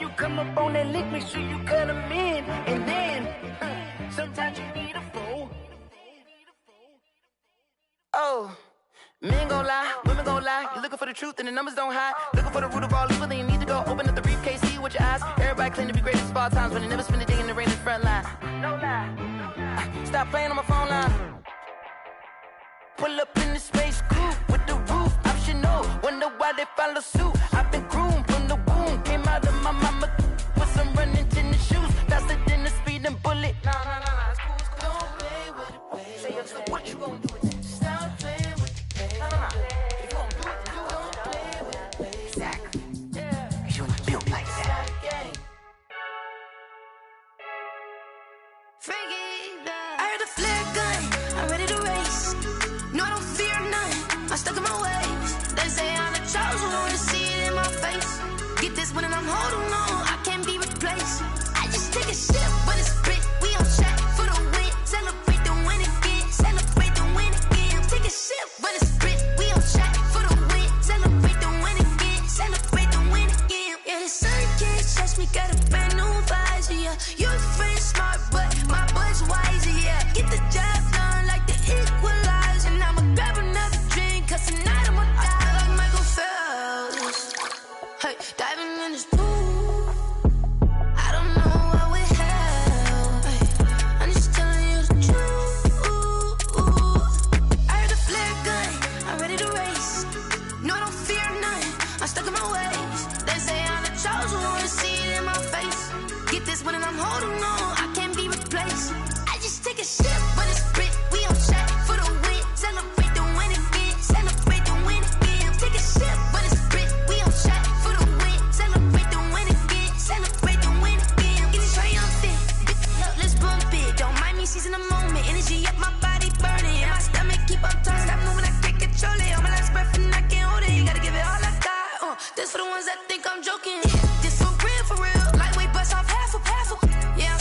you come up on that lick, make sure you cut them in. And then, sometimes you need a fool. Oh, men gon' lie, women gon' lie. You looking for the truth and the numbers don't hide. Looking for the root of all evil, then you need to go open up the briefcase, see with your eyes. Everybody claim to be great at small times, but they never spend a day in the rain in the front line. No lie. Stop playing on my phone line. Pull up in the space coupe with the roof optional. Wonder why they follow suit. I've been groomed from the womb. Came out of my mama with some running tennis shoes. Faster than the speeding bullet. Nah, it's cool, it's cool. Don't play with it, baby. Say so what you gon' do with it? Stop playing with it, baby. Nah. If you gon' do it, then you gon' play with it, baby. Exactly. Yeah. You ain't built like that. I heard a flare gun. I'm ready to race. No, I don't fear none. I'm stuck in my ways. They say I'm the chosen one to see it in my face. Get this one and I'm holding on. I can't be replaced. I just take a sip when it's split. We on track for the win. Celebrate the win again. Celebrate the win again. Take a sip when it's split. We on track for the win. Celebrate the win again. Celebrate the win again. Yeah, the sun can't touch me. Got a brand new visor. Yeah, your friend smart, but my boy's wiser. Yeah, get the job done like the equalizer. And I'ma grab another drink, cause tonight I'ma die like Michael Phelps. Hey, diving in this pool. I don't know what we have. Hey, I'm just telling you the truth. I heard a flare gun, I'm ready to race. No, I don't fear none. I'm stuck in my ways. They say I'm the chosen one to see it in my face. Get this one and I'm holding on. I can't be replaced. I just take a sip when it's split. We on track for the win. Celebrate the win again. Celebrate the win again. Take a sip when it's split. We on track for the win. Celebrate the win again. Celebrate the win again. Get it triumphant. Let's bump it. Don't mind me seizing the moment. Energy up my body burning. And my stomach keep on turning. Stop moving, I can't control it. On my last breath and I can't hold it. You gotta give it all I got. This for the ones that think I'm joking. This for real, for real. Lightweight bust off half a. Yeah, I'm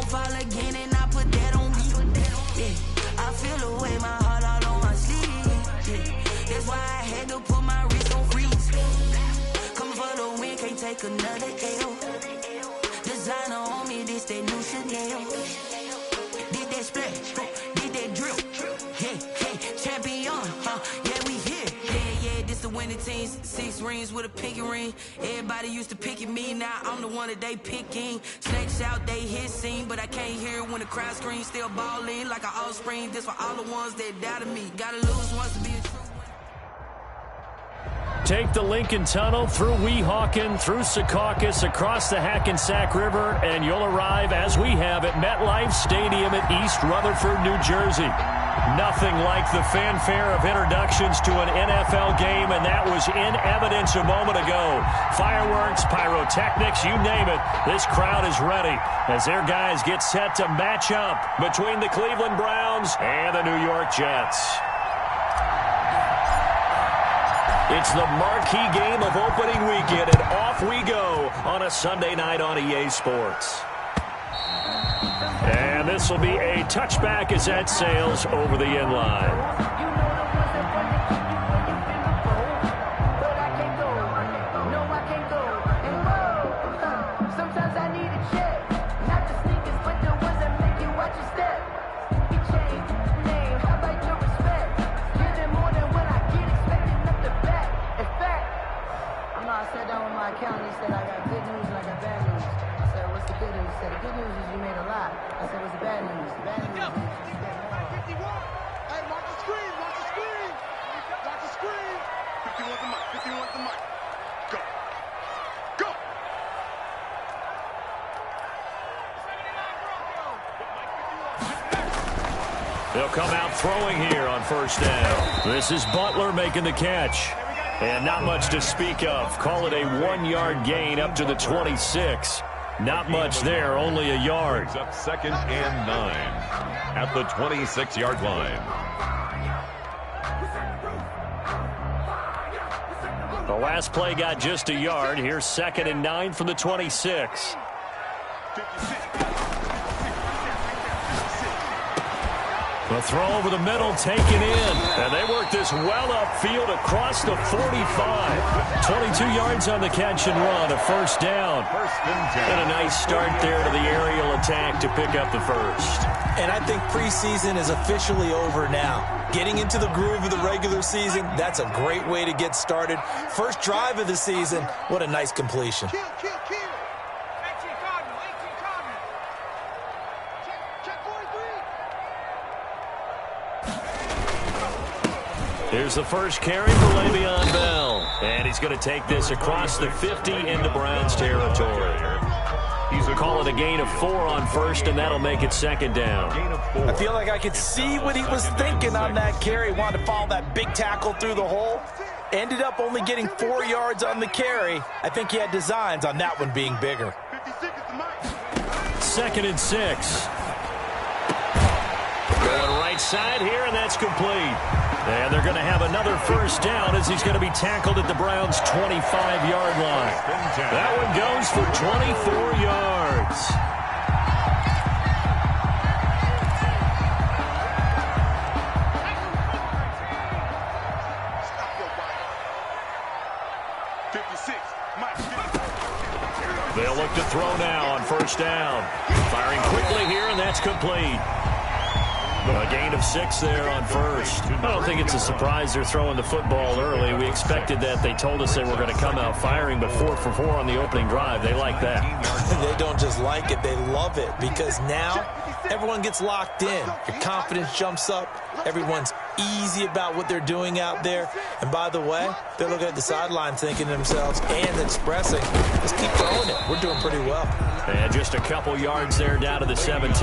fall again and I put that on me. Yeah, I feel the way, my heart all on my sleeve. Yeah, that's why I had to put my wrist on freeze. Coming for the win, can't take another L. Designer on me, this that new Chanel. Did that splash, did that drip. Yeah, champion, yeah, we here. Yeah, this the winning teams. 6 rings with a pinky ring. Everybody used to picking me, now I'm the one that they picking. Snakes out, they hit scene, but I can't hear it when the crowd screams. Still ballin' like an offspring. This for all the ones that doubted me. Gotta lose once to be a true. Take the Lincoln Tunnel through Weehawken, through Secaucus, across the Hackensack River, and you'll arrive, as we have, at MetLife Stadium at East Rutherford, New Jersey. Nothing like the fanfare of introductions to an NFL game, and that was in evidence a moment ago. Fireworks, pyrotechnics, you name it. This crowd is ready as their guys get set to match up between the Cleveland Browns and the New York Jets. It's the marquee game of opening weekend, and off we go on a Sunday night on EA Sports. And this will be a touchback as that sails over the end line. They'll come out throwing here on first down. This is Butler making the catch. And not much to speak of. Call it a 1-yard gain up to the 26. Not much there, only a yard. Up 2nd and 9 at the 26-yard line. The last play got just a yard. Here's 2nd and 9 from the 26. The throw over the middle, taken in. And they work this well upfield across the 45. 22 yards on the catch and run, a first down. And a nice start there to the aerial attack to pick up the first. And I think preseason is officially over now. Getting into the groove of the regular season, that's a great way to get started. First drive of the season, what a nice completion. Here's the first carry for Le'Veon Bell. And he's going to take this across the 50 into Browns territory. He's call it a gain of 4 on first, and that'll make it 2nd down. I feel like I could see what he was thinking on that carry. Wanted to follow that big tackle through the hole. Ended up only getting 4 yards on the carry. I think he had designs on that one being bigger. 2nd and 6. Going right side here, and that's complete. And they're going to have another first down as he's going to be tackled at the Browns' 25-yard line. That one goes for 24 yards. They'll look to throw now on first down. Firing quickly here, and that's complete. A gain of 6 there on first. I don't think it's a surprise they're throwing the football early. We expected that. They told us they were going to come out firing, but 4 for 4 on the opening drive. They like that. They don't just like it, they love it, because now everyone gets locked in. Your confidence jumps up. Everyone's easy about what they're doing out there. And by the way, they're looking at the sideline thinking to themselves and expressing, let's keep throwing it. We're doing pretty well. And just a couple yards there down to the 17.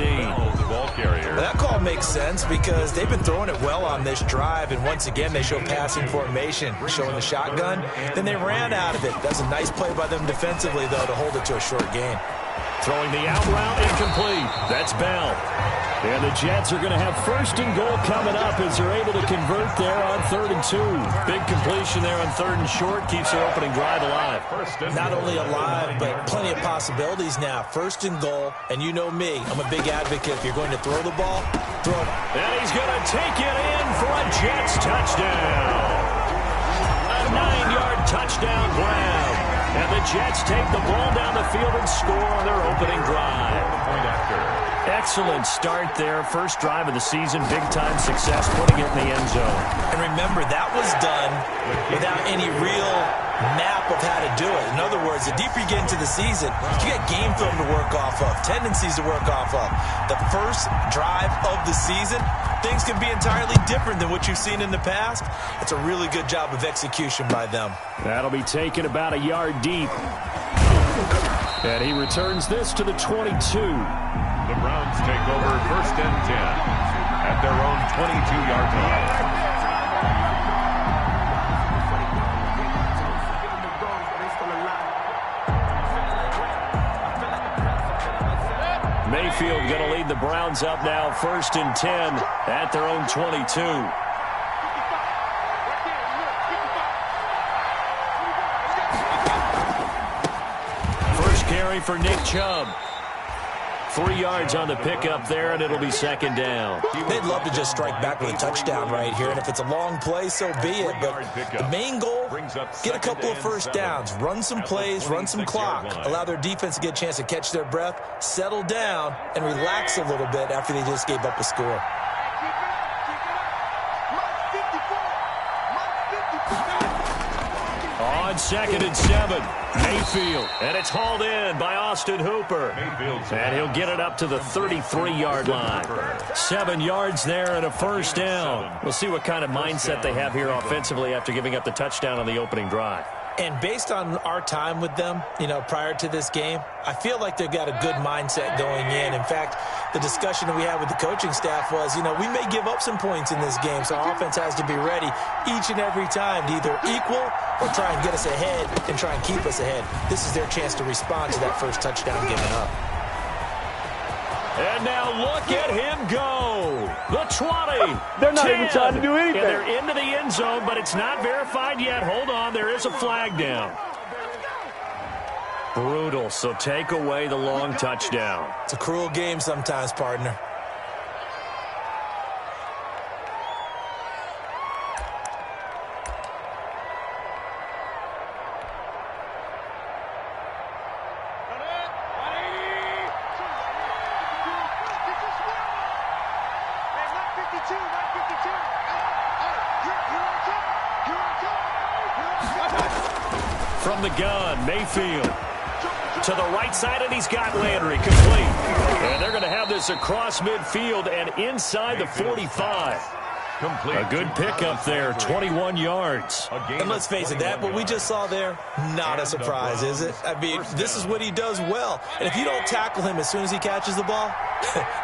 Ball carrier. That call makes sense because they've been throwing it well on this drive, and once again they show passing formation, showing the shotgun. Then they ran out of it. That's a nice play by them defensively, though, to hold it to a short gain. Throwing the out route incomplete. That's Bell. And the Jets are going to have first and goal coming up as they're able to convert there on 3rd and 2. Big completion there on 3rd and short keeps their opening drive alive. Not only alive, but plenty of possibilities now. 1st and goal, and you know me, I'm a big advocate. If you're going to throw the ball, throw it. And he's going to take it in for a Jets touchdown. A 9-yard touchdown grab. And the Jets take the ball down the field and score on their opening drive. Point after. Excellent start there. First drive of the season. Big-time success putting it in the end zone. And remember, that was done without any real map of how to do it. In other words, the deeper you get into the season, you get game film to work off of, tendencies to work off of. The first drive of the season, things can be entirely different than what you've seen in the past. It's a really good job of execution by them. That'll be taken about a yard deep. And he returns this to the 22. The Browns take over 1st and 10 at their own 22-yard line. Mayfield going to lead the Browns up now 1st and 10 at their own 22. First carry for Nick Chubb. 3 yards on the pickup there, and it'll be 2nd down. They'd love to just strike back with a touchdown right here, and if it's a long play, so be it. But the main goal, get a couple of first downs, run some plays, run some clock, allow their defense to get a chance to catch their breath, settle down, and relax a little bit after they just gave up a score. On 2nd and 7, Mayfield, and it's hauled in by Austin Hooper. And he'll get it up to the 33-yard line. 7 yards there and a first down. We'll see what kind of mindset they have here offensively after giving up the touchdown on the opening drive. And based on our time with them, prior to this game, I feel like they've got a good mindset going in. In fact, the discussion that we had with the coaching staff was, we may give up some points in this game, so our offense has to be ready each and every time to either equal or try and get us ahead and try and keep us ahead. This is their chance to respond to that first touchdown given up. And now look at him go. The 20. They're not 10, even trying to do anything. And they're into the end zone, but it's not verified yet. Hold on, there is a flag down. Brutal, so take away the long touchdown. It's a cruel game sometimes, partner. From the gun, Mayfield to the right side, and he's got Landry complete. And they're going to have this across midfield and inside the 45. A good pickup there, 21 yards. And let's face it, what we just saw there, not a surprise, is it? I mean, this is what he does well. And if you don't tackle him as soon as he catches the ball,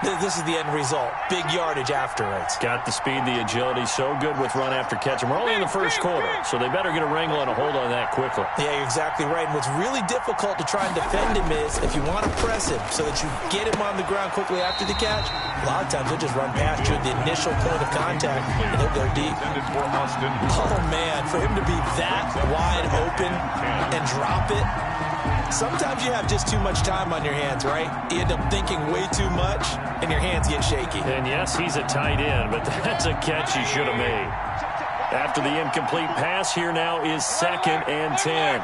this is the end result. Big yardage afterwards. Got the speed, the agility, so good with run after catch. And we're only in the first quarter, so they better get a wrangle and a hold on that quickly. Yeah, you're exactly right. And what's really difficult to try and defend him is if you want to press him so that you get him on the ground quickly after the catch, a lot of times he'll just run past you at the initial point of contact, and he'll go deep. Oh, man, for him to be that wide open and drop it, sometimes you have just too much time on your hands, right? You end up thinking way too much, and your hands get shaky. And yes, he's a tight end, but that's a catch he should have made. After the incomplete pass, here now is 2nd and 10.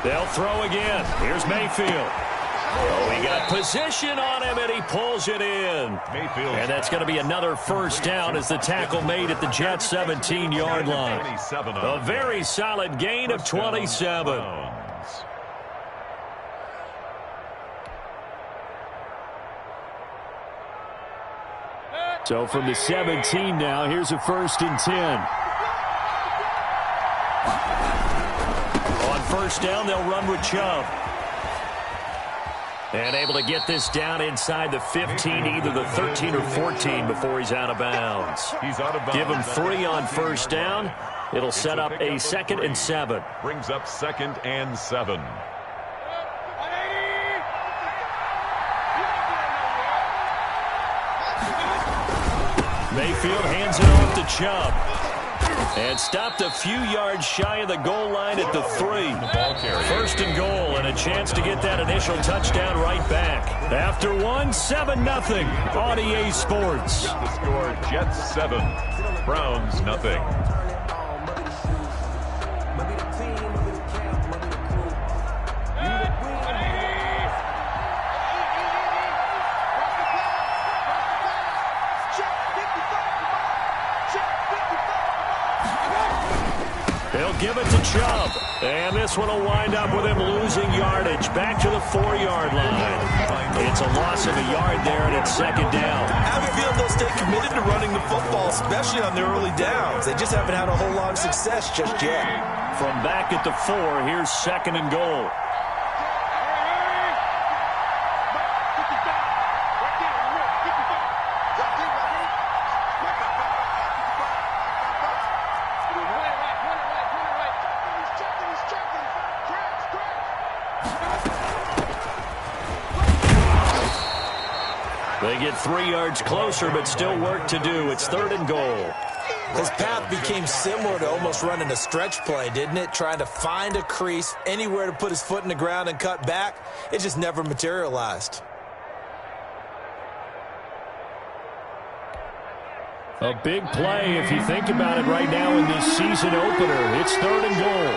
They'll throw again. Here's Mayfield. Oh, he got position on him, and he pulls it in. And that's going to be another first down as the tackle made at the Jets' 17-yard line. A very solid gain of 27. So from the 17 now, here's a 1st and 10. On first down, they'll run with Chubb. And able to get this down inside the 15, either the 13 or 14 before he's out of bounds. Give him 3 on first down. It'll set up a 2nd and 7. Brings up 2nd and 7. Mayfield hands it off to Chubb. And stopped a few yards shy of the goal line at the 3. First and goal, and a chance to get that initial touchdown right back. After 1, 7-0 on EA Sports. The score, Jets 7, Browns nothing. They'll give it to Chubb. And this one will wind up with him losing yardage back to the 4-yard line. It's a loss of a yard there, and it's second down. I have a feeling they'll stay committed to running the football, especially on their early downs. They just haven't had a whole lot of success just yet. From back at the 4, here's second and goal. They get 3 yards closer, but still work to do. It's third and goal. His path became similar to almost running a stretch play, didn't it? Trying to find a crease, anywhere to put his foot in the ground and cut back. It just never materialized. A big play if you think about it right now in this season opener. It's third and goal.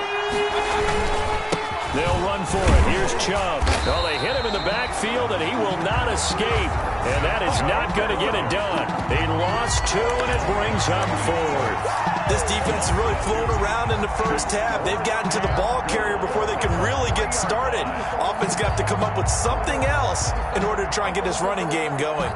They'll run for it. Here's Chubb. Oh, they hit him in the backfield, and he will not escape. And that is not going to get it done. They lost 2, and it brings them forward. This defense has really flown around in the first half. They've gotten to the ball carrier before they can really get started. Offense got to come up with something else in order to try and get this running game going.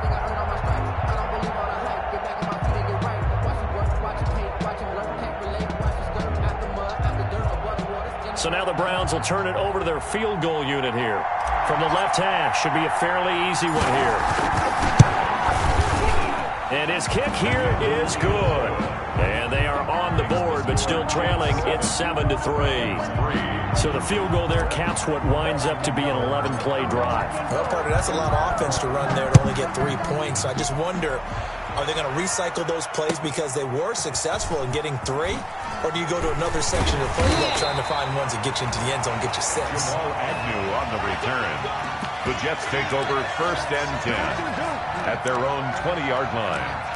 So now the Browns will turn it over to their field goal unit here. From the left hash, should be a fairly easy one here. And his kick here is good. And they are on the board, but still trailing. It's 7-3. So the field goal there caps what winds up to be an 11-play drive. Well, partner, that's a lot of offense to run there to only get 3 points. So I just wonder, are they going to recycle those plays because they were successful in getting 3? Or do you go to another section of the playbook trying to find ones that get you into the end zone, get you 6? Agnew on the return. The Jets take over first and 10 at their own 20-yard line.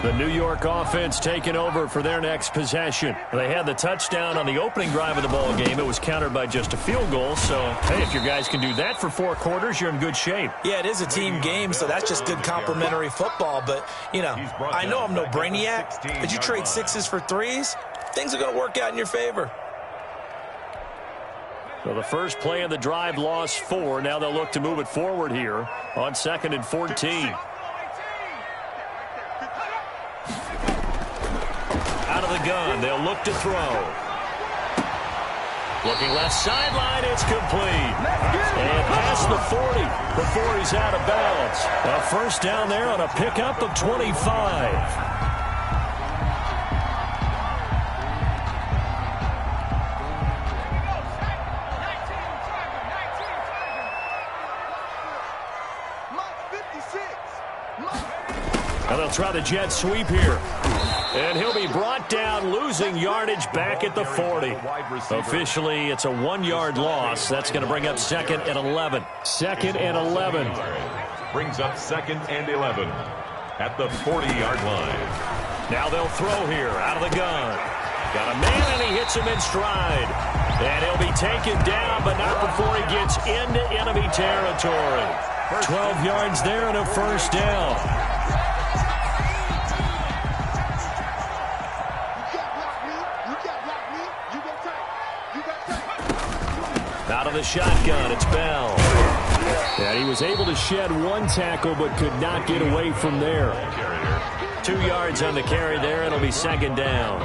The New York offense taking over for their next possession. They had the touchdown on the opening drive of the ball game. It was countered by just a field goal. So, hey, if your guys can do that for 4 quarters, you're in good shape. Yeah, it is a team game, so that's just good complimentary football. But, you know, I know I'm no brainiac, but you trade 6s for 3s, things are going to work out in your favor. So the first play of the drive lost 4. Now they'll look to move it forward here on 2nd and 14. Out of the gun, they'll look to throw. Looking left sideline, it's complete. And past the 40 before he's out of bounds. A first down there on a pickup of 25. And they'll try the jet sweep here. And he'll be brought down, losing yardage back at the 40. Officially, it's a 1-yard loss. That's going to bring up 2nd and 11. 2nd and 11. Brings up 2nd and 11 at the 40-yard line. Now they'll throw here out of the gun. Got a man, and he hits him in stride. And he'll be taken down, but not before he gets into enemy territory. 12 yards there and a first down. Out of the shotgun, it's Bell. And he was able to shed 1 tackle, but could not get away from there. 2 yards on the carry there, and it'll be 2nd down.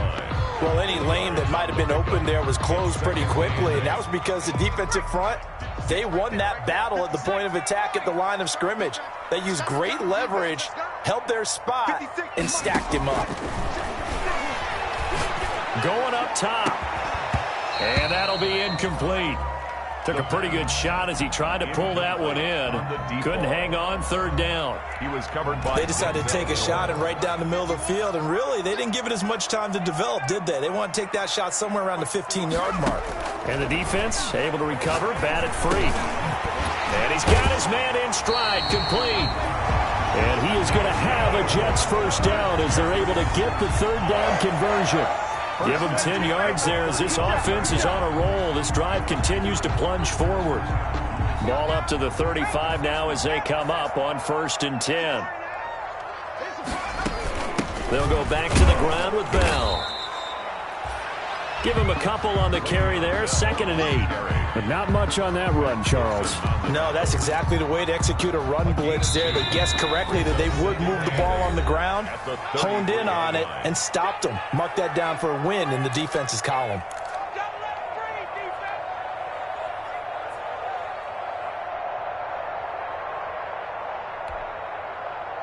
Well, any lane that might have been open there was closed pretty quickly, and that was because the defensive front, they won that battle at the point of attack at the line of scrimmage. They used great leverage, held their spot, and stacked him up. Going up top. And that'll be incomplete. Took a pretty good shot as he tried to pull that one in. Couldn't hang on, third down. He was covered by. They decided to take a shot and right down the middle of the field, and really, they didn't give it as much time to develop, did they? They want to take that shot somewhere around the 15-yard mark. And the defense able to recover, batted free. And he's got his man in stride, complete. And he is going to have a Jets first down as they're able to get the third down conversion. Give him 10 yards there as this offense is on a roll. This drive continues to plunge forward. Ball up to the 35 now as they come up on 1st and 10. They'll go back to the ground with Bell. Give him a couple on the carry there, 2nd and 8. But not much on that run, Charles. No, that's exactly the way to execute a run blitz there. They guessed correctly that they would move the ball on the ground, honed in on it, and stopped them. Mark that down for a win in the defense's column.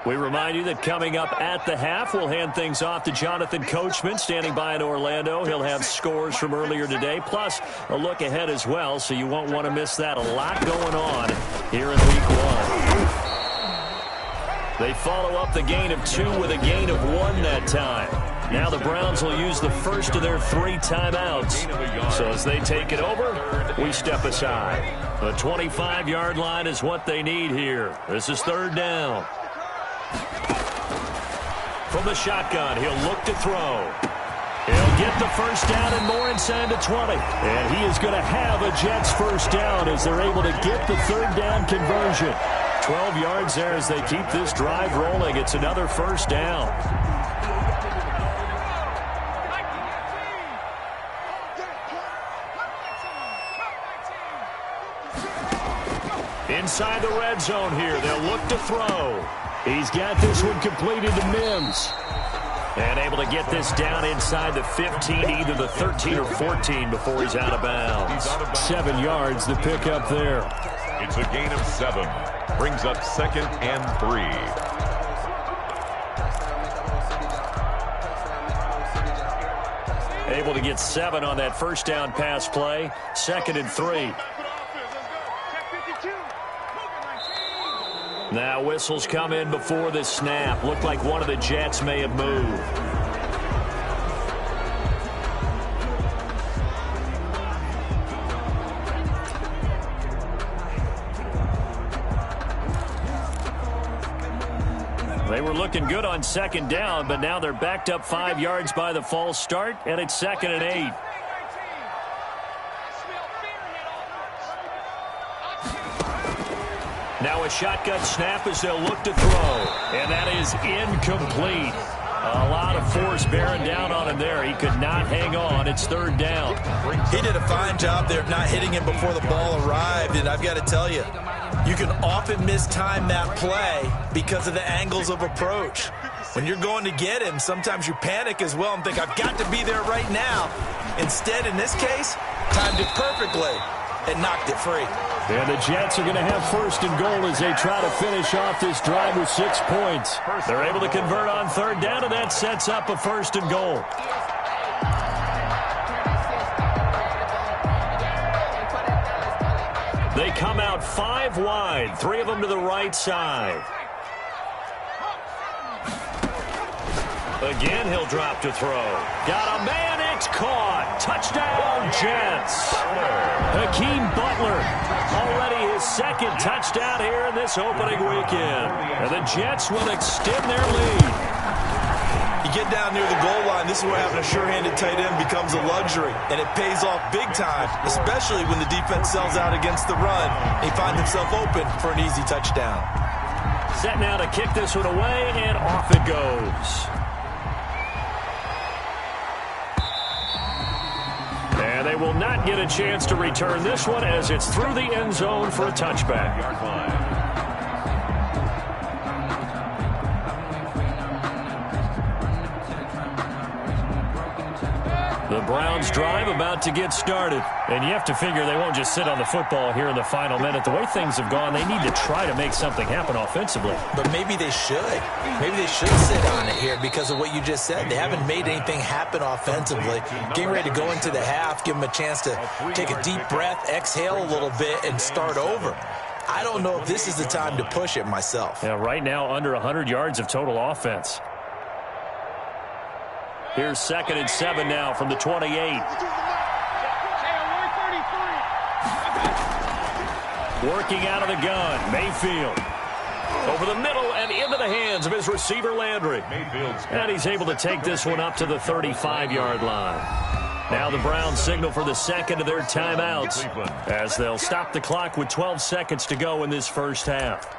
We remind you that coming up at the half, we'll hand things off to Jonathan Coachman, standing by in Orlando. He'll have scores from earlier today, plus a look ahead as well, so you won't want to miss that. A lot going on here in Week 1. They follow up the gain of 2 with a gain of 1 that time. Now the Browns will use the first of their 3 timeouts. So as they take it over, we step aside. The 25-yard line is what they need here. This is 3rd down. From the shotgun, he'll look to throw. He'll get the first down and more inside the 20. And he is going to have a Jets first down as they're able to get the third down conversion. 12 yards there as they keep this drive rolling. It's another first down. Inside the red zone here, they'll look to throw. He's got this one completed to Mims. And able to get this down inside the 15, either the 13 or 14 before he's out of bounds. 7 yards to pick up there. It's a gain of 7. Brings up 2nd and 3. Able to get 7 on that first down pass play. 2nd and 3. Now whistles come in before the snap. Looked like one of the Jets may have moved. They were looking good on 2nd down, but now they're backed up 5 yards by the false start, and it's 2nd and 8. Now a shotgun snap as they'll look to throw. And that is incomplete. A lot of force bearing down on him there. He could not hang on. It's 3rd down. He did a fine job there of not hitting him before the ball arrived. And I've got to tell you, you can often mistime that play because of the angles of approach. When you're going to get him, sometimes you panic as well and think, I've got to be there right now. Instead, in this case, timed it perfectly and knocked it free. And the Jets are going to have 1st and goal as they try to finish off this drive with 6 points. They're able to convert on 3rd down, and that sets up a 1st and goal. They come out 5 wide, 3 of them to the right side. Again, he'll drop to throw. Got a man, it's caught. Touchdown, Jets. Hakeem Butler, already his 2nd touchdown here in this opening weekend. And the Jets will extend their lead. You get down near the goal line, this is where having a sure-handed tight end becomes a luxury. And it pays off big time, especially when the defense sells out against the run. He finds himself open for an easy touchdown. Set now to kick this one away, and off it goes. And they will not get a chance to return this one as it's through the end zone for a touchback. The Browns drive about to get started. And you have to figure they won't just sit on the football here in the final minute. The way things have gone, they need to try to make something happen offensively. But maybe they should. Maybe they should sit on it here because of what you just said. They haven't made anything happen offensively. Getting ready to go into the half, give them a chance to take a deep breath, exhale a little bit, and start over. I don't know if this is the time to push it myself. Yeah, right now under 100 yards of total offense. Here's 2nd and 7 now from the 28. Working out of the gun, Mayfield. Over the middle and into the hands of his receiver, Landry. And he's able to take this one up to the 35-yard line. Now the Browns signal for the second of their timeouts as they'll stop the clock with 12 seconds to go in this first half.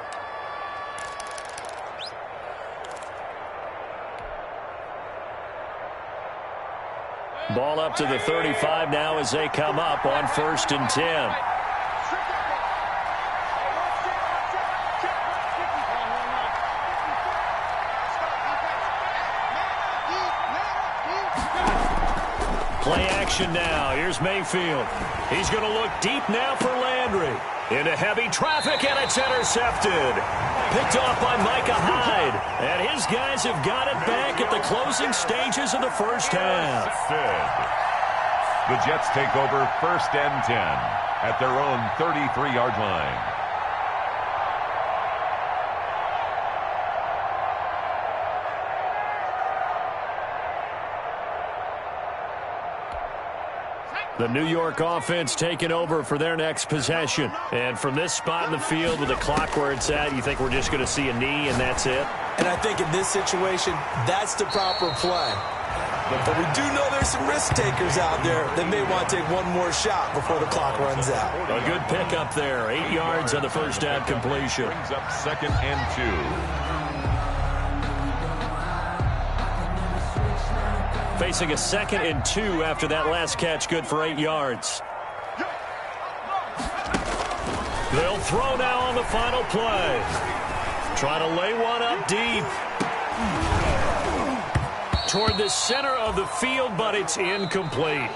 Ball up to the 35 now as they come up on 1st and 10. Play action now. Here's Mayfield. He's going to look deep now for Landry. Into heavy traffic, and it's intercepted. Picked off by Micah Hyde. And his guys have got it back at the closing stages of the first half. The Jets take over 1st and 10 at their own 33-yard line. The New York offense taking over for their next possession. And from this spot in the field with the clock where it's at, you think we're just going to see a knee and that's it? And I think in this situation, that's the proper play. But we do know there's some risk takers out there that may want to take one more shot before the clock runs out. A good pickup there. 8 yards on the first down completion. Brings up 2nd and 2. Facing a 2nd and 2 after that last catch, good for 8 yards. They'll throw now on the final play. Trying to lay one up deep. Toward the center of the field, but it's incomplete.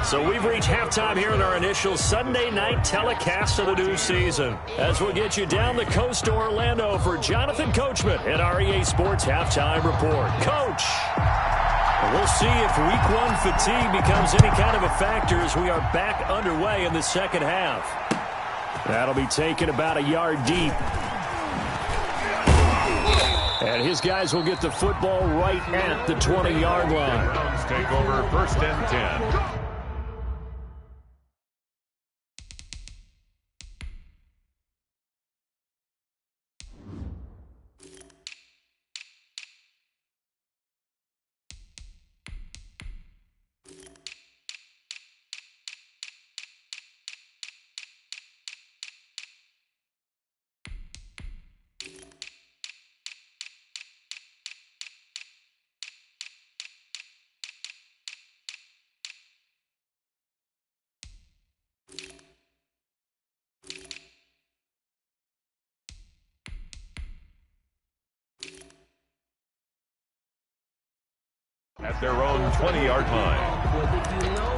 So we've reached halftime here in our initial Sunday night telecast of the new season. As we'll get you down the coast to Orlando for Jonathan Coachman at our EA Sports Halftime Report. Coach! We'll see if Week 1 fatigue becomes any kind of a factor as we are back underway in the second half. That'll be taken about a yard deep. And his guys will get the football right at the 20-yard line. Browns take over 1st and 10. At their own 20-yard line. If you know,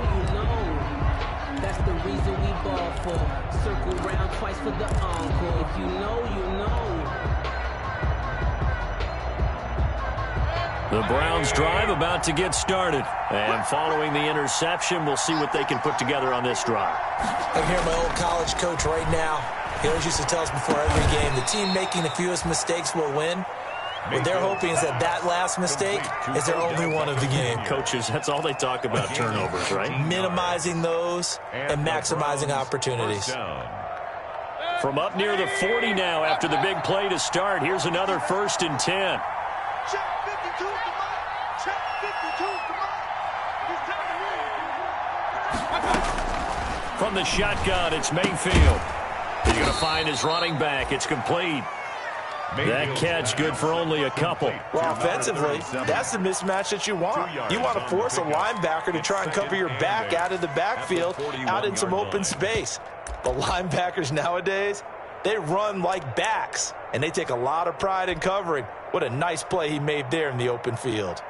that's the reason we ball for. Circle round twice for the encore. If you know, you know. The Browns drive about to get started. And following the interception, we'll see what they can put together on this drive. I hear my old college coach right now. He always used to tell us before every game, the team making the fewest mistakes will win. What they're hoping is that that last mistake is their only one of the game. Coaches, that's all they talk about, turnovers, right? Minimizing those and maximizing opportunities. From up near the 40 now after the big play to start, here's another 1st and 10. From the shotgun, it's Mayfield. He's going to find his running back. It's complete. That catch good for only a couple. Well, offensively, that's the mismatch that you want. You want to force a linebacker to try and cover your back out of the backfield, out in some open space. The linebackers nowadays, they run like backs, and they take a lot of pride in covering. What a nice play he made there in the open field.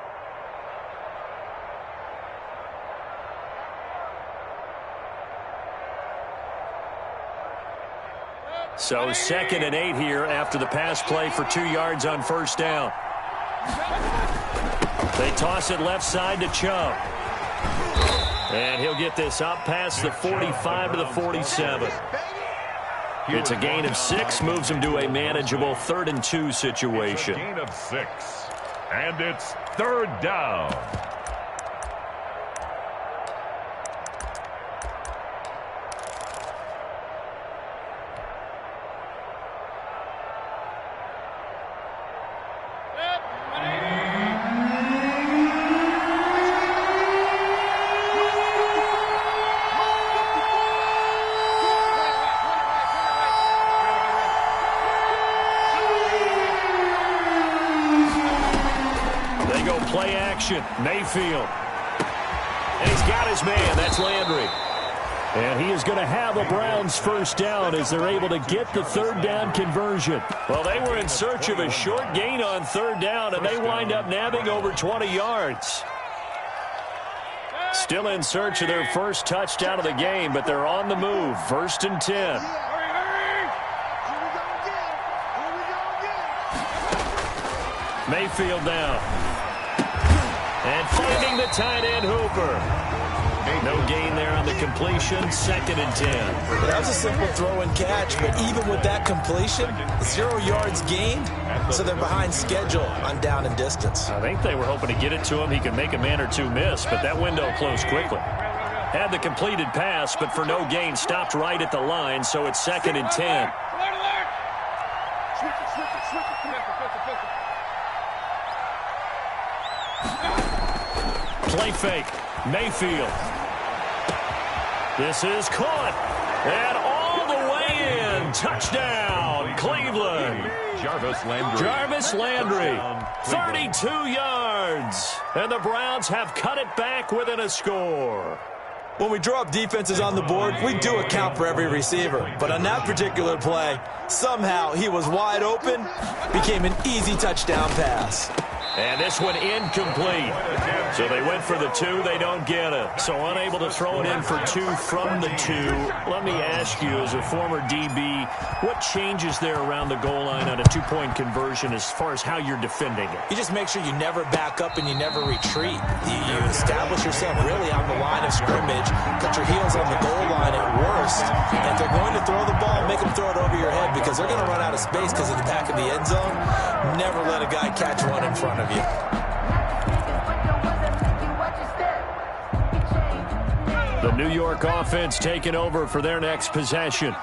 So 2nd and 8 here after the pass play for 2 yards on first down. They toss it left side to Chubb. And he'll get this up past the 45 to the 47. It's a gain of 6, moves him to a manageable 3rd and 2 situation. Gain of 6. And it's 3rd down. Play action, Mayfield. And he's got his man, that's Landry. And he is going to have a Browns first down as they're able to get the 3rd down conversion. Well, they were in search of a short gain on 3rd down, and they wind up nabbing over 20 yards. Still in search of their first touchdown of the game, but they're on the move. 1st and 10. Mayfield now. And finding the tight end, Hooper. No gain there on the completion, 2nd and 10. That was a simple throw and catch, but even with that completion, 0 yards gained, so they're behind schedule on down and distance. I think they were hoping to get it to him. He could make a man or two miss, but that window closed quickly. Had the completed pass, but for no gain, stopped right at the line, so it's 2nd and 10. Play fake. Mayfield. This is caught. And all the way in. Touchdown, Cleveland. Jarvis Landry. 32 yards. And the Browns have cut it back within a score. When we draw up defenses on the board, we do account for every receiver. But on that particular play, somehow he was wide open, became an easy touchdown pass. And this one incomplete. So they went for the 2. They don't get it. So unable to throw it in for 2 from the 2. Let me ask you, as a former DB, what changes there around the goal line on a 2-point conversion as far as how you're defending it? You just make sure you never back up and you never retreat. You establish yourself really on the line of scrimmage, put your heels on the goal line at worst. And if they're going to throw the ball, make them throw it over your head because they're going to run out of space because of the back of the end zone. Never let a guy catch one in front of you. The New York offense taking over for their next possession.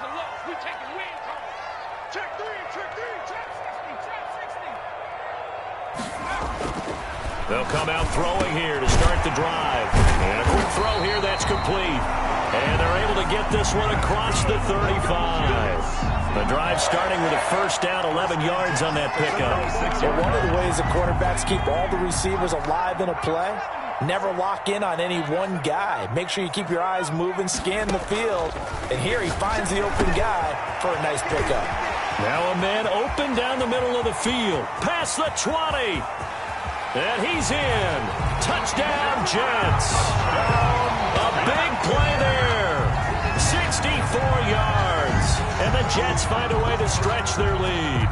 They'll come out throwing here to start the drive. And a quick throw here that's complete. And they're able to get this one across the 35. The drive starting with a first down, 11 yards on that pickup. But one of the ways the quarterbacks keep all the receivers alive in a play, never lock in on any one guy. Make sure you keep your eyes moving, scan the field. And here he finds the open guy for a nice pickup. Now a man open down the middle of the field. Past the 20. And he's in. Touchdown, Jets. A big play there. 64 yards. And the Jets find a way to stretch their lead.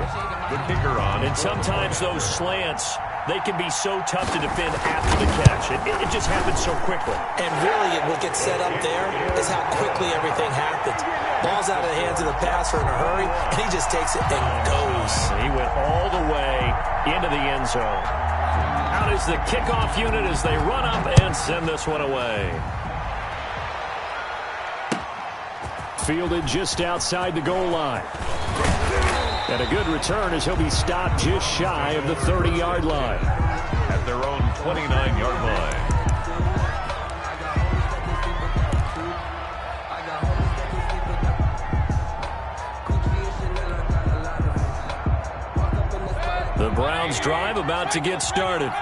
The kicker on. And sometimes those slants, they can be so tough to defend after the catch. It just happens so quickly. And really, what gets set up there is how quickly everything happens. Ball's out of the hands of the passer in a hurry, and he just takes it and goes. He went all the way into the end zone. Out is the kickoff unit as they run up and send this one away. Fielded just outside the goal line. And a good return as he'll be stopped just shy of the 30-yard line. At their own 29-yard line. The Browns drive about to get started.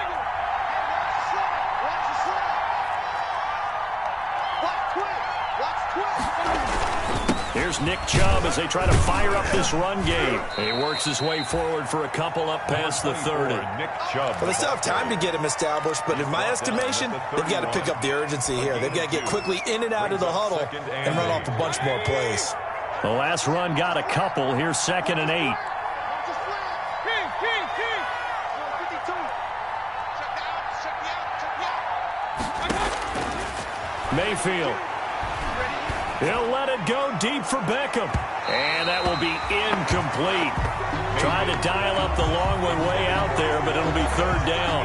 Here's Nick Chubb as they try to fire up this run game. He works his way forward for a couple up past the 30. Well, they still have time to get him established, but in my estimation, they've got to pick up the urgency here. They've got to get quickly in and out of the huddle and run off a bunch more plays. The last run got a couple. Here's 2nd and 8. Mayfield. He'll let it go deep for Beckham. And that will be incomplete. Trying to dial up the long one way out there, but it'll be 3rd down.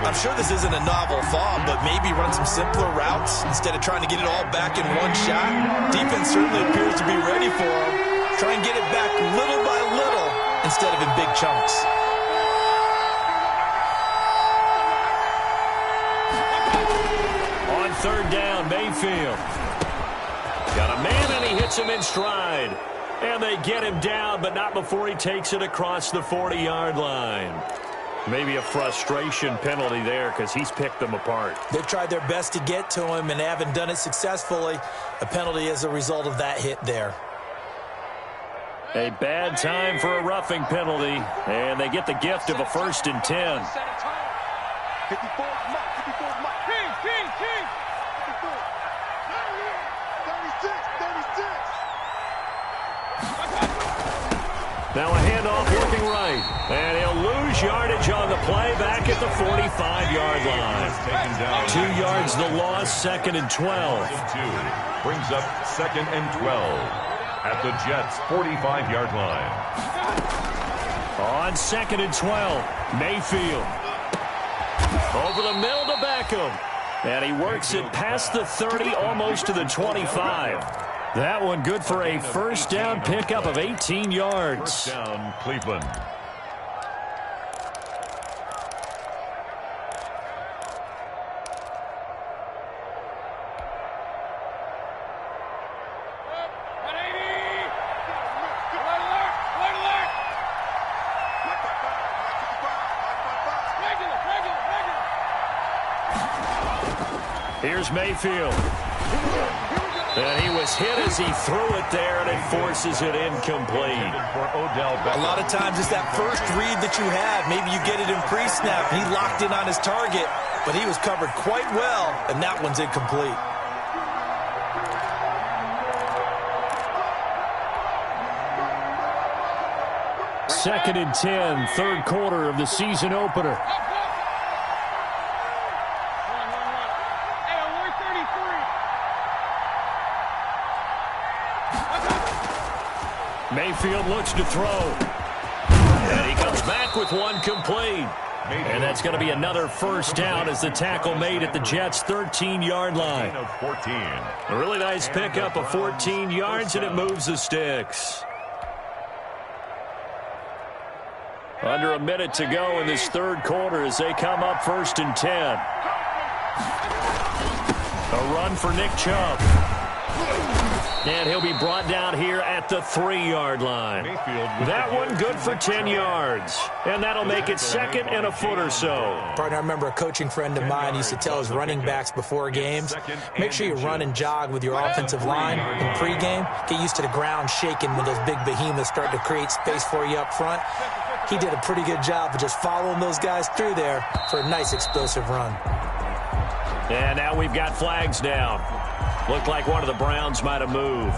I'm sure this isn't a novel thought, but maybe run some simpler routes instead of trying to get it all back in one shot. Defense certainly appears to be ready for him. Try and get it back little by little instead of in big chunks. On 3rd down, Mayfield. Got a man, and he hits him in stride. And they get him down, but not before he takes it across the 40-yard line. Maybe a frustration penalty there because he's picked them apart. They've tried their best to get to him and haven't done it successfully. A penalty as a result of that hit there. A bad time for a roughing penalty, and they get the gift of a 1st and 10. Now a handoff working right. And he'll lose yardage on the play back at the 45-yard line. 2 yards the loss, 2nd and 12. Brings up 2nd and 12 at the Jets' 45-yard line. On 2nd and 12, Mayfield. Over the middle to Beckham. And he works it past the 30, almost to the 25. That one good for a 1st down pickup of 18 yards. 1st down, Cleveland. Here's Mayfield. And he was hit as he threw it there, and it forces it incomplete. A lot of times it's that first read that you have. Maybe you get it in pre-snap. He locked in on his target, but he was covered quite well, and that one's incomplete. Second and 10, 3rd quarter of the season opener. Mayfield looks to throw. And he comes back with one complete. And that's going to be another 1st down as the tackle made at the Jets' 13-yard line. A really nice pickup of 14 yards, and it moves the sticks. Under a minute to go in this 3rd quarter as they come up 1st and 10. A run for Nick Chubb. And he'll be brought down here at the 3-yard line. That one good for 10 yards. And that'll make it 2nd and a foot or so. Partner, I remember a coaching friend of mine used to tell his running backs before games, make sure you run and jog with your offensive line in pregame. Get used to the ground shaking when those big behemoths start to create space for you up front. He did a pretty good job of just following those guys through there for a nice explosive run. And now we've got flags down. Looked like one of the Browns might have moved.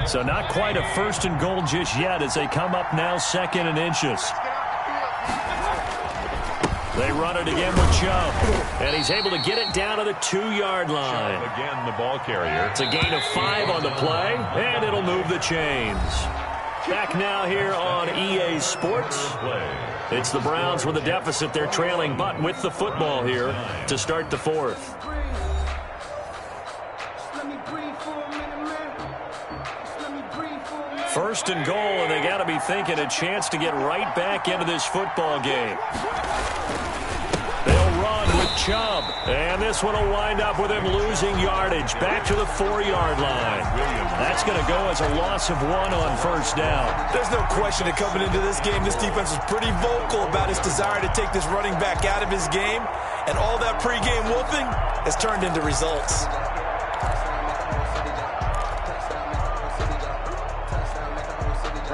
So not quite a 1st and goal just yet as they come up now 2nd and inches. They run it again with Chubb, and he's able to get it down to the 2-yard line. Chubb again, the ball carrier. It's a gain of 5 on the play, and it'll move the chains. Back now here on EA Sports. It's the Browns with a deficit. They're trailing, but with the football here to start the 4th. First and goal, and they got to be thinking a chance to get right back into this football game. They'll run with Chubb, and this one will wind up with him losing yardage back to the 4-yard line. That's going to go as a loss of 1 on 1st down. There's no question that coming into this game, this defense was pretty vocal about its desire to take this running back out of his game, and all that pregame wolfing has turned into results.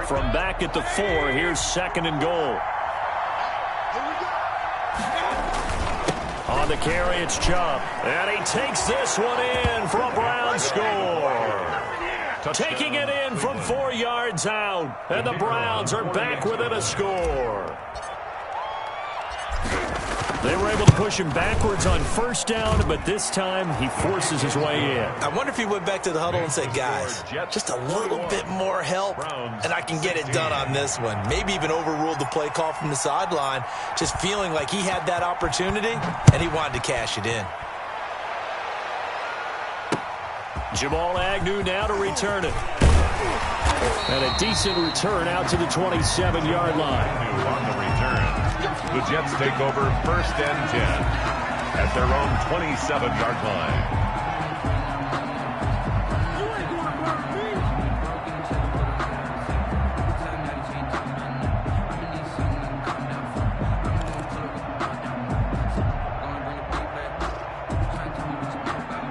From back at the 4, here's 2nd and goal. On the carry, it's Chubb. And he takes this one in for a Brown score. Taking it in from 4 yards out. And the Browns are back within a score. They were able to push him backwards on 1st down, but this time he forces his way in. I wonder if he went back to the huddle and said, guys, just a little bit more help, and I can get it done on this one. Maybe even overruled the play call from the sideline, just feeling like he had that opportunity, and he wanted to cash it in. Jamal Agnew now to return it. And a decent return out to the 27-yard line. On the return. The Jets take over 1st and 10 at their own 27-yard line.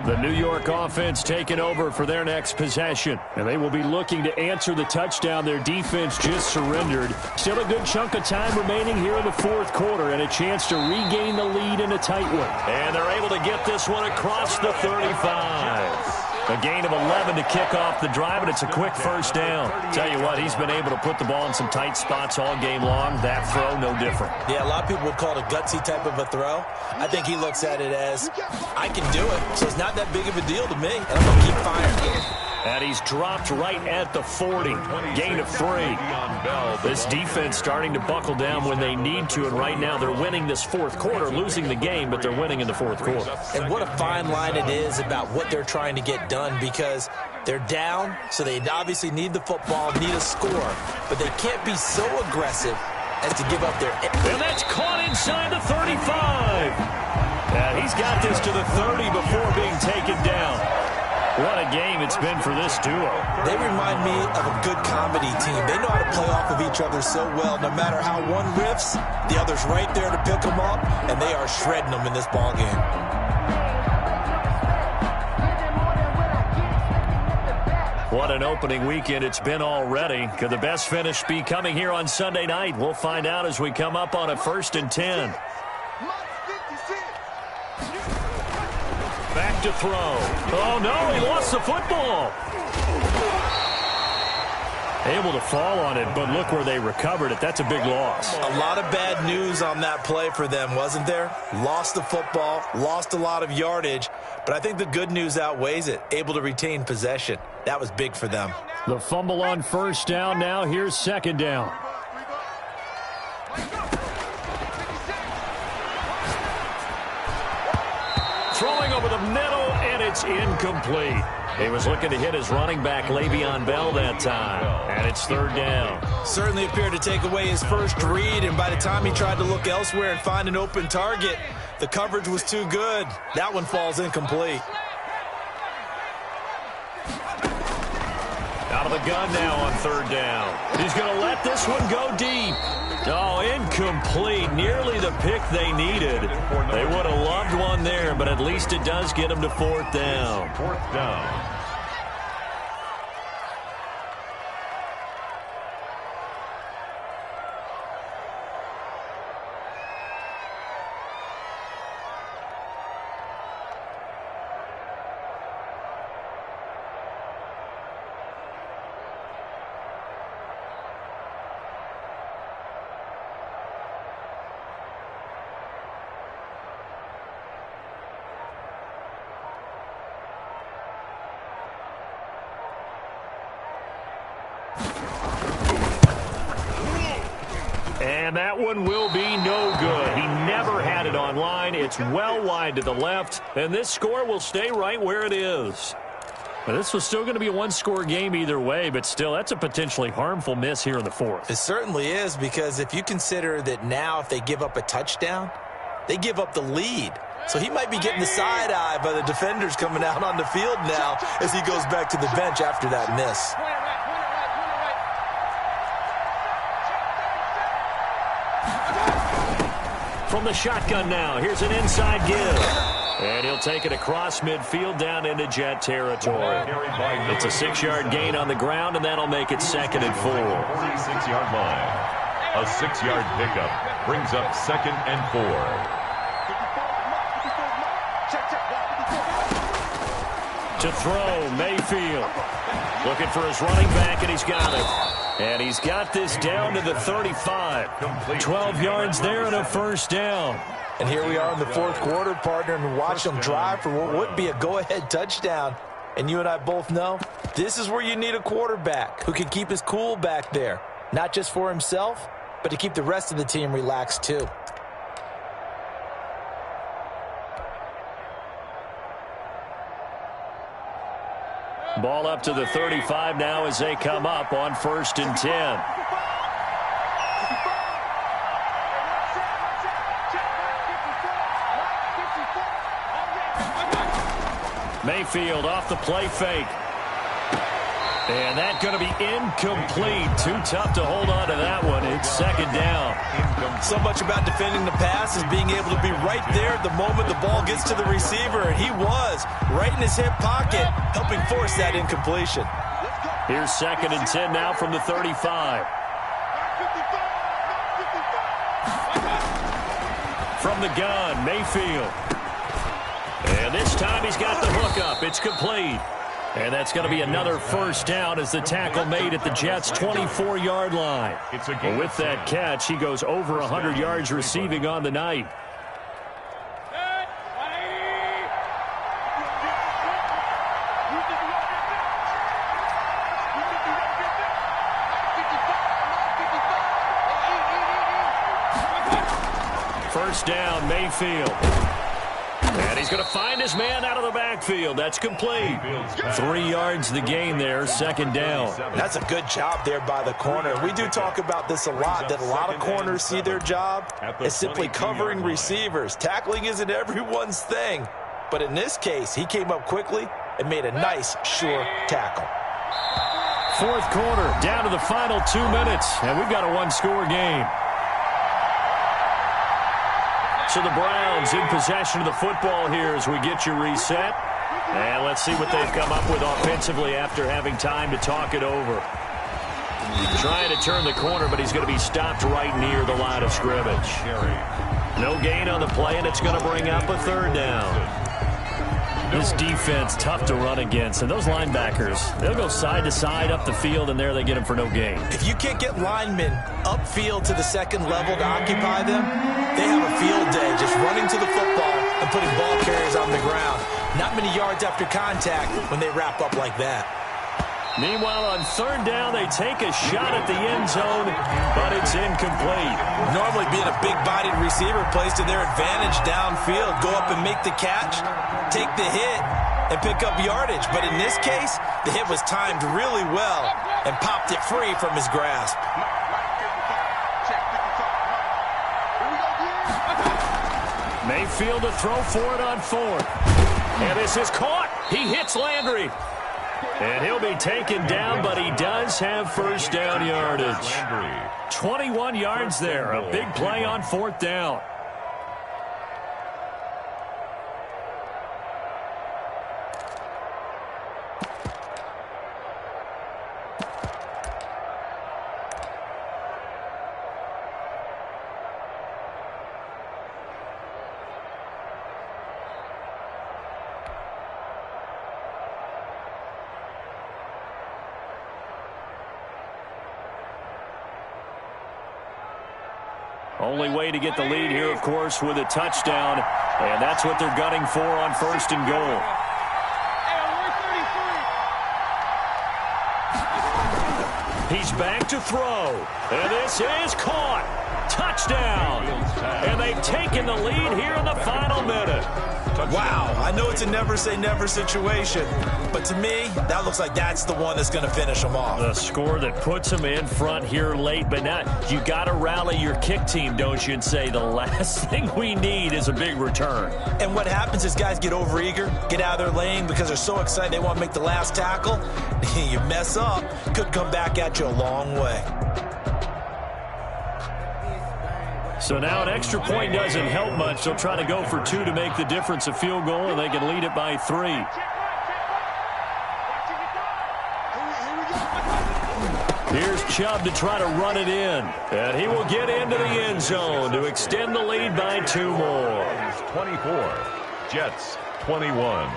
The New York offense taking over for their next possession. And they will be looking to answer the touchdown their defense just surrendered. Still a good chunk of time remaining here in the 4th quarter and a chance to regain the lead in a tight one. And they're able to get this one across the 35. A gain of 11 to kick off the drive, and it's a quick 1st down. Tell you what, he's been able to put the ball in some tight spots all game long. That throw, no different. Yeah, a lot of people would call it a gutsy type of a throw. I think he looks at it as, I can do it, so it's not that big of a deal to me, and I'm going to keep firing. And he's dropped right at the 40. Gain of 3. This defense starting to buckle down when they need to, and right now they're winning this 4th quarter, losing the game, but they're winning in the 4th quarter. And what a fine line it is about what they're trying to get done, because they're down, so they obviously need the football, need a score, but they can't be so aggressive as to give up their... And that's caught inside the 35. And he's got this to the 30 before being taken down. What a game it's been for this duo. They remind me of a good comedy team. They know how to play off of each other so well. No matter how one riffs, the other's right there to pick them up, and they are shredding them in this ball game. What an opening weekend it's been already. Could the best finish be coming here on Sunday night? We'll find out as we come up on a 1st and 10. Back to throw. Oh, no, he lost the football. Able to fall on it, but look where they recovered it. That's a big loss. A lot of bad news on that play for them, wasn't there? Lost the football, lost a lot of yardage, but I think the good news outweighs it. Able to retain possession. That was big for them. The fumble on 1st down. Now here's 2nd down. Throwing over the middle, and it's incomplete. He was looking to hit his running back, Le'Veon Bell, that time. And it's 3rd down. Certainly appeared to take away his first read, and by the time he tried to look elsewhere and find an open target, the coverage was too good. That one falls incomplete. Out of the gun now on 3rd down. He's going to let this one go deep. Oh, incomplete. Nearly the pick they needed. They would have loved one there, but at least it does get them to 4th down. 4th down. And that one will be no good. He never had it on line. It's well wide to the left, and this score will stay right where it is. But this was still going to be a one-score game either way, but still, that's a potentially harmful miss here in the 4th. It certainly is, because if you consider that now if they give up a touchdown, they give up the lead. So he might be getting the side eye by the defenders coming out on the field now as he goes back to the bench after that miss. From the shotgun now, here's an inside give. And he'll take it across midfield down into Jet territory. It's a 6-yard gain on the ground, and that'll make it 2nd and 4. 46-yard line. A 6-yard pickup brings up 2nd and 4. To throw, Mayfield. Looking for his running back, and he's got it. And he's got this down to the 35. 12 yards there and a first down. And here we are in the 4th quarter, partner, and watch them drive for what would be a go-ahead touchdown. And you and I both know this is where you need a quarterback who can keep his cool back there, not just for himself, but to keep the rest of the team relaxed too. Ball up to the 35 now as they come up on 1st and 10. Mayfield off the play fake. And that's going to be incomplete. Too tough to hold on to that one. It's 2nd down. So much about defending the pass is being able to be right there at the moment the ball gets to the receiver. And he was right in his hip pocket, helping force that incompletion. Here's 2nd and 10 now from the 35. From the gun, Mayfield. And this time he's got the hook up. It's complete. And that's going to be another first down as the tackle made at the Jets' 24-yard line. Well, with that catch, he goes over 100 yards receiving on the night. First down, Mayfield. And he's going to find his man out of the backfield. That's complete. 3 yards the gain there, 2nd down. That's a good job there by the corner. We do talk about this a lot, that a lot of corners see their job as simply covering receivers. Tackling isn't everyone's thing. But in this case, he came up quickly and made a nice, sure tackle. 4th quarter, down to the final 2 minutes, and we've got a 1-score game. So the Browns in possession of the football here as we get you reset. And let's see what they've come up with offensively after having time to talk it over. Trying to turn the corner, but he's going to be stopped right near the line of scrimmage. No gain on the play, and it's going to bring up a 3rd down. This defense, tough to run against. And those linebackers, they'll go side to side up the field, and there they get them for no gain. If you can't get linemen upfield to the 2nd level to occupy them, they have a field day just running to the football and putting ball carriers on the ground. Not many yards after contact when they wrap up like that. Meanwhile, on 3rd down, they take a shot at the end zone, but it's incomplete. Normally being a big-bodied receiver plays to their advantage downfield. Go up and make the catch, take the hit, and pick up yardage. But in this case, the hit was timed really well and popped it free from his grasp. Mayfield to throw for it on 4th. And this is caught. He hits Landry. And he'll be taken down, but he does have first down yardage. 21 yards there. A big play on 4th down. Only way to get the lead here, of course, with a touchdown. And that's what they're gunning for on 1st and goal. He's back to throw. And this is caught. Touchdown. And they've taken the lead here in the final minute. Wow, I know it's a never-say-never situation, but to me, that looks like that's the one that's going to finish them off. The score that puts them in front here late, but now you got to rally your kick team, don't you, and say the last thing we need is a big return. And what happens is guys get overeager, get out of their lane because they're so excited they want to make the last tackle. You mess up, could come back at you a long way. So now an extra point doesn't help much. They'll try to go for 2 to make the difference a field goal, and they can lead it by 3. Here's Chubb to try to run it in. And he will get into the end zone to extend the lead by 2 more. 24, Jets 21.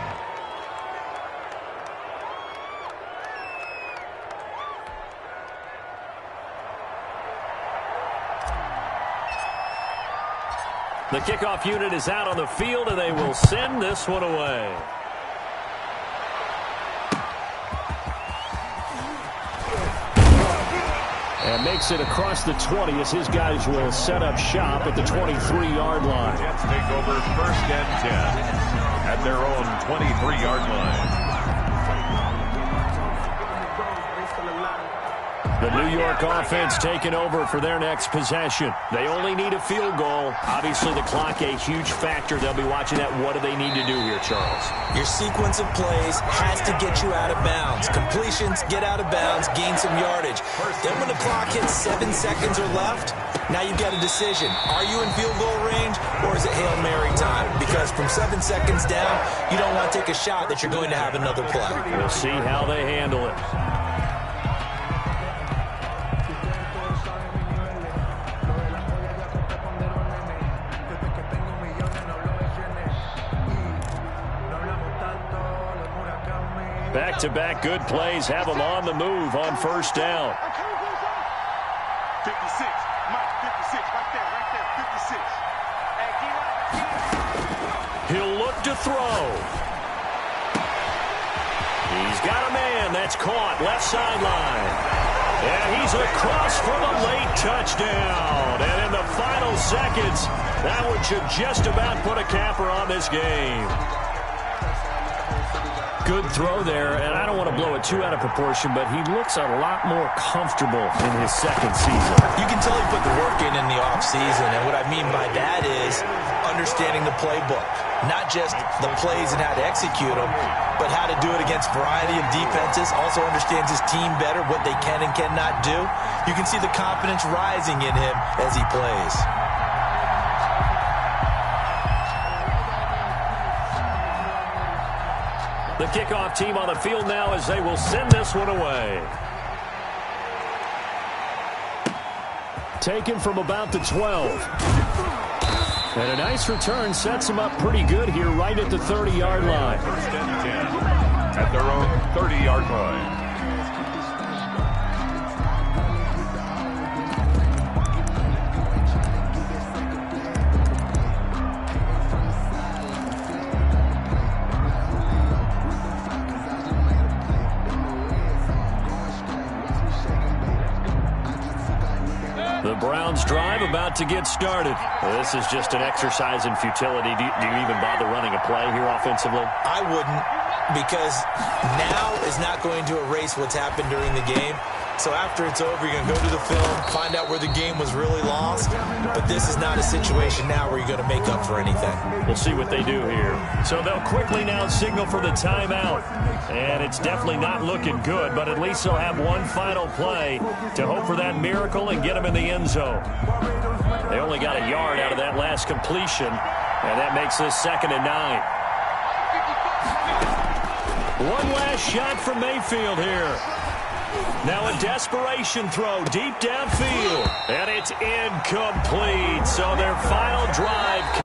The kickoff unit is out on the field, and they will send this one away. And makes it across the 20 as his guys will set up shop at the 23-yard line. Jets take over 1st and 10 at their own 23-yard line. The New York offense taking over for their next possession. They only need a field goal. Obviously, the clock a huge factor. They'll be watching that. What do they need to do here, Charles? Your sequence of plays has to get you out of bounds. Completions, get out of bounds, gain some yardage. Then when the clock hits 7 seconds or left, now you've got a decision. Are you in field goal range, or is it Hail Mary time? Because from 7 seconds down, you don't want to take a shot that you're going to have another play. We'll see how they handle it. Back-to-back good plays have them on the move on 1st down. 56, Mike, 56, right there, 56. He'll look to throw. He's got a man. That's caught left sideline. And he's across for the late touchdown. And in the final seconds, that one should just about put a capper on this game. Good throw there, and I don't want to blow it too out of proportion, but he looks a lot more comfortable in his 2nd season. You can tell he put the work in the offseason, and what I mean by that is understanding the playbook. Not just the plays and how to execute them, but how to do it against a variety of defenses. Also understands his team better, what they can and cannot do. You can see the confidence rising in him as he plays. The kickoff team on the field now as they will send this one away. Taken from about the 12. And a nice return sets him up pretty good here right at the 30-yard line. 1st and 10 at their own 30-yard line. The Browns drive about to get started. This is just an exercise in futility. Do you even bother running a play here offensively? I wouldn't, because now is not going to erase what's happened during the game. So after it's over, you're going to go to the film, find out where the game was really lost. But this is not a situation now where you're going to make up for anything. We'll see what they do here. So they'll quickly now signal for the timeout. And it's definitely not looking good, but at least they'll have one final play to hope for that miracle and get them in the end zone. They only got a yard out of that last completion, and that makes this 2nd and 9. One last shot from Mayfield here. Now a desperation throw deep downfield, and it's incomplete. So their final drive